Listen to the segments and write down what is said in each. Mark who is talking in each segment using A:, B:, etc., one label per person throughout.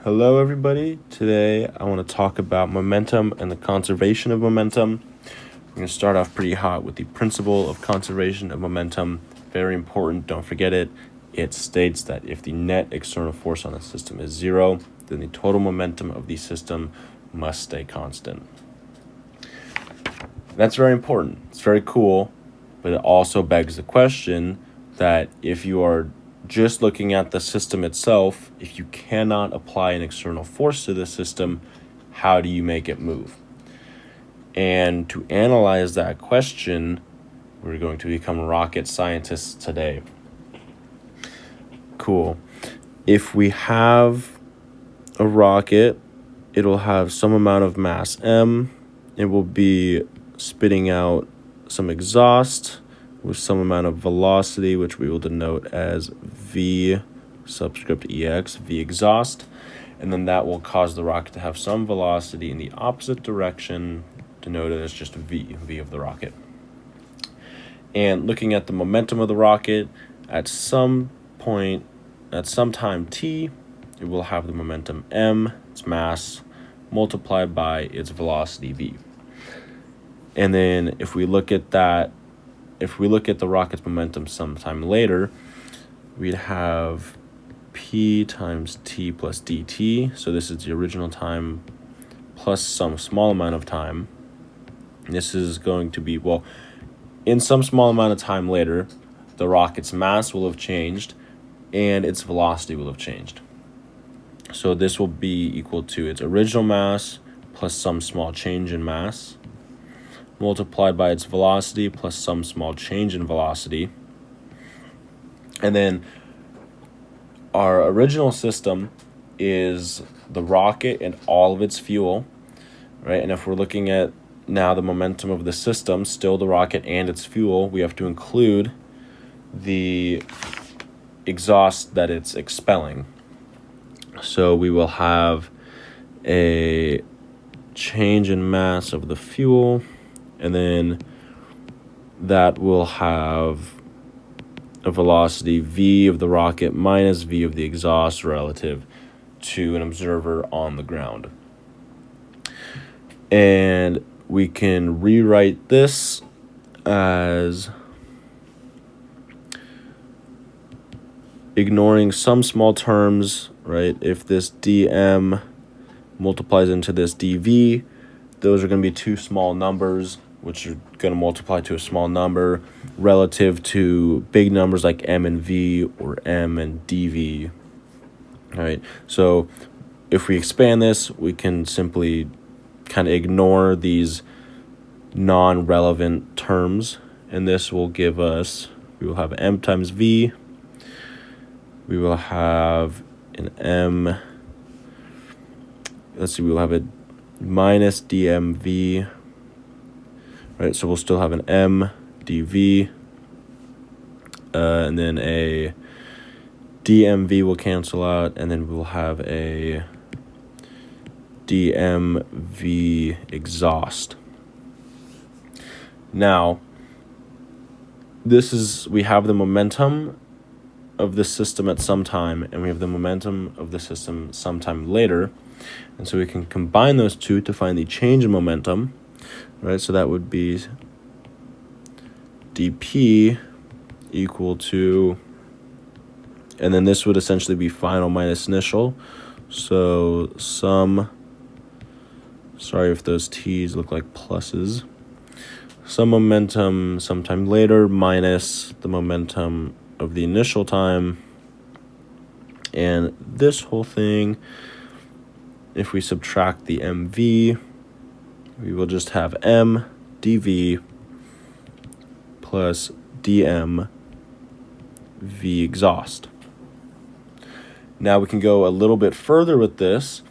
A: Hello, everybody. Today, I want to talk about momentum and the conservation of momentum. We're going to start off pretty hot with the principle of conservation of momentum. Very important. Don't forget it. It states that if the net external force on the system is zero, then the total momentum of the system must stay constant. That's very important. It's very cool, but it also begs the question that if you are just looking at the system itself, if you cannot apply an external force to the system, how do you make it move? And to analyze that question, we're going to become rocket scientists today. Cool. If we have a rocket, it'll have some amount of mass m. It will be spitting out some exhaust with some amount of velocity, which we will denote as V subscript EX, V exhaust. And then that will cause the rocket to have some velocity in the opposite direction, denoted as just V of the rocket. And looking at the momentum of the rocket, at some point, at some time t, it will have the momentum m, its mass, multiplied by its velocity v. And then if we look at the rocket's momentum sometime later, we'd have p times t plus dt. So this is the original time plus some small amount of time. This is going to be, well, in some small amount of time later, the rocket's mass will have changed and its velocity will have changed. So this will be equal to its original mass plus some small change in mass, multiplied by its velocity plus some small change in velocity. And then our original system is the rocket and all of its fuel, right? And if we're looking at now the momentum of the system, still the rocket and its fuel, we have to include the exhaust that it's expelling. So we will have a change in mass of the fuel, and then that will have a velocity v of the rocket minus v of the exhaust relative to an observer on the ground. And we can rewrite this as ignoring some small terms, right? If this dm multiplies into this dv, those are going to be two small numbers, which are going to multiply to a small number relative to big numbers like m and v or m and dv. All right, so if we expand this, we can simply kind of ignore these non-relevant terms, and this will give us, we will have m times v, we will have an m, we will have a minus dmv, right? So we'll still have an m dv, and then a dmv will cancel out, and then we'll have a dmv exhaust. Now, we have the momentum of the system at some time, and we have the momentum of the system sometime later. And so we can combine those two to find the change in momentum, right? So that would be dp equal to, and then this would essentially be final minus initial. So sorry if those t's look like pluses, some momentum sometime later minus the momentum of the initial time. And this whole thing, if we subtract the mv, we will just have m dv plus dm v exhaust. Now we can go a little bit further with this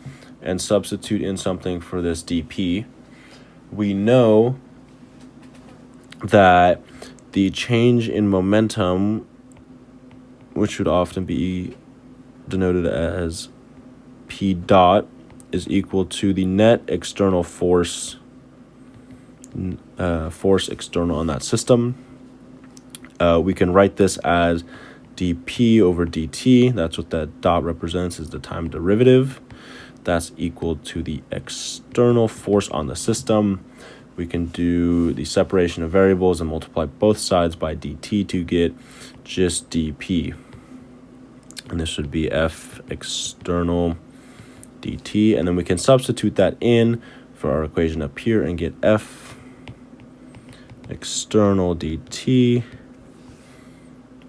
A: and substitute in something for this dp. We know that the change in momentum, which would often be denoted as p dot, is equal to the net external force external on that system. We can write this as dp over dt, that's what that dot represents, is the time derivative. That's equal to the external force on the system. We can do the separation of variables and multiply both sides by dt to get just dp. And this would be F external dt. And then we can substitute that in for our equation up here and get F external dt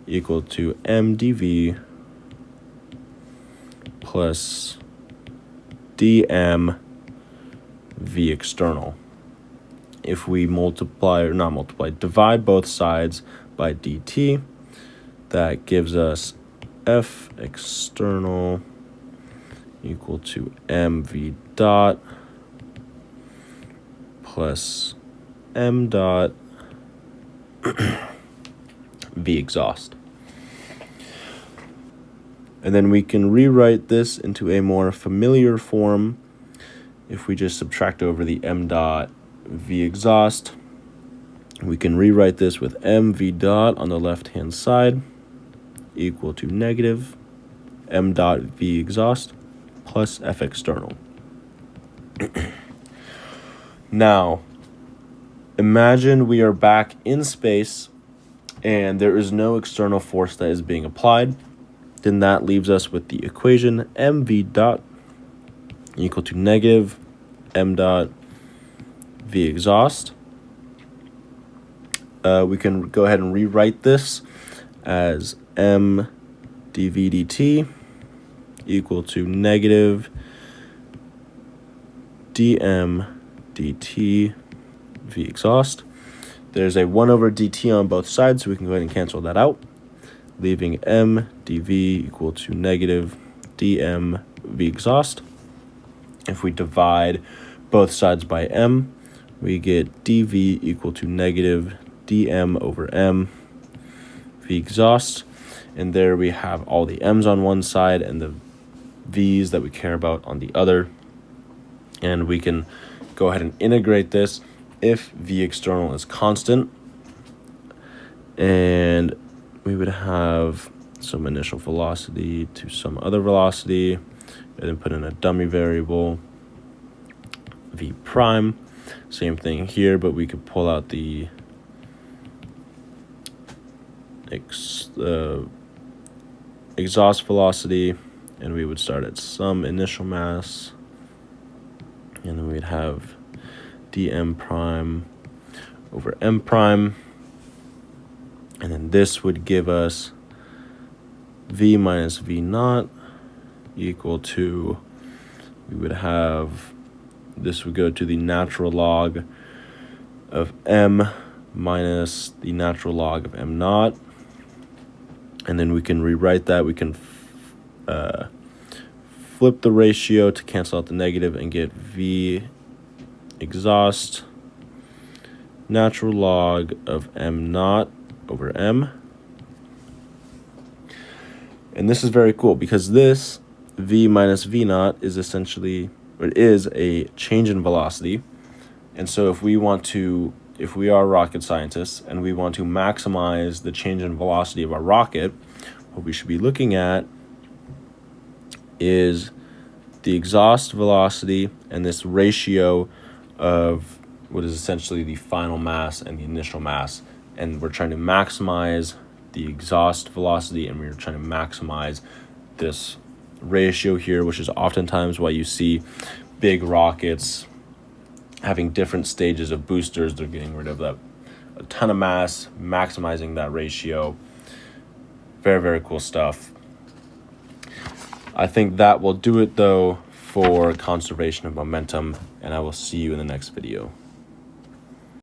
A: equal to mdv plus dm v external. If we divide both sides by dt, that gives us F external equal to mv dot plus m dot v exhaust. And then we can rewrite this into a more familiar form if we just subtract over the m dot v exhaust. We can rewrite this with mv dot on the left-hand side equal to negative m dot v exhaust plus F external. Now, imagine we are back in space and there is no external force that is being applied. Then that leaves us with the equation mv dot equal to negative m dot v exhaust. We can go ahead and rewrite this as m dv dt equal to negative dm dt v exhaust. There's a 1 over dt on both sides, so we can go ahead and cancel that out, leaving m dv equal to negative dm v exhaust. If we divide both sides by m, we get dv equal to negative dm over m v exhaust. And there we have all the m's on one side and the v's that we care about on the other. And we can go ahead and integrate this if v external is constant. And we would have some initial velocity to some other velocity, and then put in a dummy variable, v prime. Same thing here, but we could pull out the exhaust velocity, and we would start at some initial mass, and then we'd have dm prime over m prime, and then this would give us v minus v naught equal to, we would have, this would go to the natural log of m minus the natural log of m naught. And then we can rewrite that. We can flip the ratio to cancel out the negative and get v exhaust natural log of m naught over m. And this is very cool because this v minus v naught is essentially, or it is a change in velocity. And so if we are rocket scientists and we want to maximize the change in velocity of our rocket, what we should be looking at is the exhaust velocity and this ratio of what is essentially the final mass and the initial mass. And we're trying to maximize the exhaust velocity, and we're trying to maximize this ratio here, which is oftentimes why you see big rockets having different stages of boosters. They're getting rid of a ton of mass, maximizing that ratio. Very, very cool stuff. I think that will do it, though, for conservation of momentum, and I will see you in the next video.